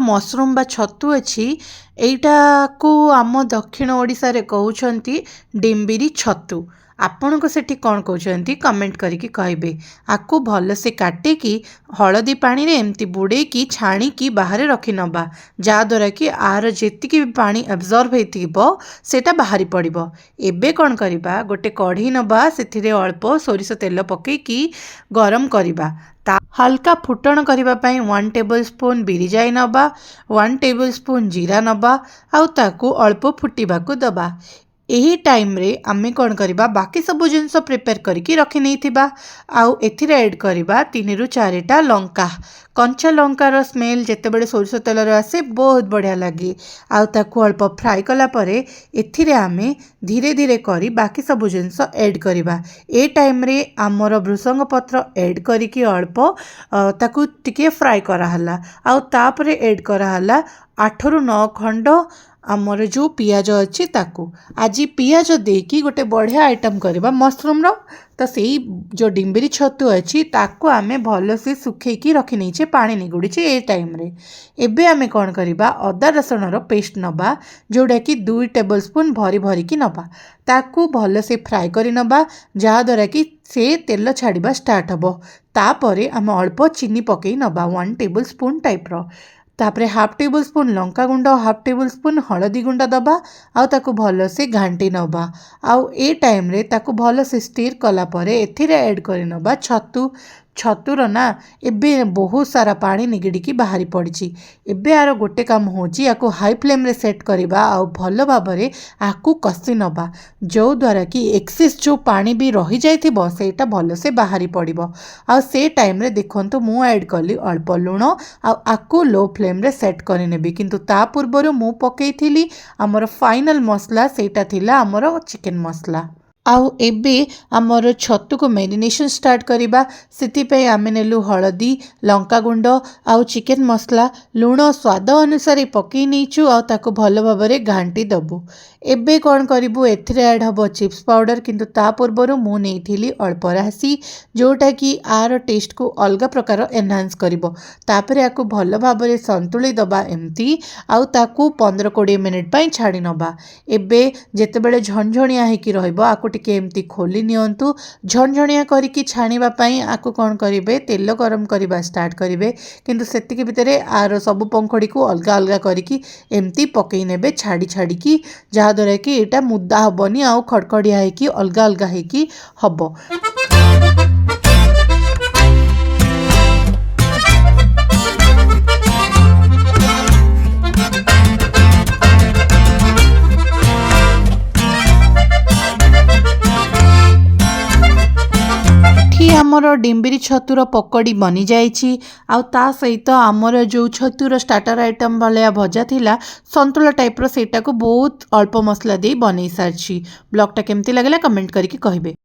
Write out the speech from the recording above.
Mushroom बा छतु अच्छी एटा को आम दक्षिण ओडिशा रे कहउछंती डिम्बिरी छतु। आपण को सेठी कौन कहउछंती कमेंट करिकी कहबे। आकु भल से काटिकी हलदी पानी रे एमती बुड़ेकी छाणीकी बाहर रखी नबा जहाँद्वारा कि आर जेतिकी भी पानी एब्जॉर्ब होइथिबो सेटा बाहरी पड़िबो। एबे कौन करिबा गोटे कढ़ी नबा सेथिरे अल्प सोरिष तेल पकेकी गरम करिबा। हल्का फुटण करबा पई 1 टेबल स्पून बिरी जाई नबा 1 टेबल स्पून जीरा नबा आउ ताकू अल्प फुटिबाकू दबा। यही टाइम रे आमे कौन करिबा बाकी सब जिनस प्रिपेयर करके रखी नहीं थिबा आउ एथिरे ऐड करिबा 3 रु 4टा लंका। कंचा लंकार स्मेल जेते बड़े सोरिष तेल आसे बहुत बढ़िया लगे। आउ ताकू अल्प फ्राई कला परे एथिरे आमे धीरे धीरे करी बाकी सब जिनस ऐड करिबा। ए टाइम रे आमर भृसंग पत्र ऐड करिकी अल्प ताकू टिके फ्राई कराहला आउ तापरे ऐड कराहला 8 रु 9 खंड आमर जो पियाज अच्छी ताकू आज पियाज देकी गोटे बढ़िया आइटम करबा मशरूम रो। तो सेही जो डिम्बिरी छतु अच्छी ताकू आमे भल से सुखेकी रखी नहींचे पानी निगुड़ी ए टाइम रे। एबे आमे कौन करिबा अदा रसुण रो पेस्ट नबा जोड़ा कि 2 टेबल स्पून भरी भरी की नबा ताकू भल से फ्राई करी नबा जहाँद्वारा कि से तेल छाड़िबा स्टार्ट हबो। तापरे आमे अल्प चीनी पकई नबा 1 टेबल स्पून टाइप रो। तापरे हाफ टेबल स्पून लंका गुंड हाफ टेबल स्पून हलदी गुंड दबा आउ ताकू भल से घांटी नबा आउ ए टाइम रे ताकू भल से स्टीर कला परे एथिरे ऐड करि नबा छतु। छतुर ना एबे बहुत सारा पानी निगिड़ी बाहरी पड़ी। एबे आर गोटे काम होची आकु हाई फ्लेम रे सेट करिबा आउ भल भाबरे आकु कसी नबा जो द्वारा कि एक्सेस जो पानी भी रही जाइथिबो सेटा भल से बाहरी पड़िबो। आउ से टाइम रे देखंतु मु ऐड कली अल्प लुण आउ आकु लो फ्लेम रे सेट करि नेबी किंतु ता पूर्वरु मु पकेइथिली हमर फाइनल मसला सेटा थिला हमर चिकन मसला। आउ एबे आमर छतु को मेरिनेशन स्टार्ट करिबा सेति पे आमे नेलु हलदी लंका गुंड आउ चिकन मसला लुण स्वाद अनुसार पकई नहींचु आउ ताको भल भाबरे घांटी दबु। एबे कौन करिबु एथिरे ऐड हबो चिप्स पाउडर किंतु ता पूर्वरु मु नेइथिली अल्प राशि जोटा कि आर टेस्ट को अलग प्रकार एनहांस करिबो। तापरे आकु भल भाबरे संतुली दबा एमती आउ ताकू 15-20 मिनिट पई छाड़ी नबा। एबे जेतेबेले झणझणिया हेकी रहइबो आकु टिके एमती खोली नियंतु झणझणिया करिकी छाणीबा पई आकु कौन करिबे तेल गरम करिबा स्टार्ट करिबे किंतु सेतिके भितरे आर सब पंखड़ी को अलग अलग करिकी एमती पकई नेबे छाड़ी छाड़ीकी जहाँद्वारा कि एटा मुद्दा हबनी आउ खड़खड़िया हेकी अलग अलग हेकी हबो। आमर डिम्बिरी छतुर पकड़ी बनी जाइछि आउ ता सहित आमर जो छतुर स्टार्टर आइटम भाया भजा थिला संतुला टाइप रो सेटा को बहुत अल्प मसला दे बनै सारछि। ब्लॉगटा केमती लागला कमेंट करके कहबे।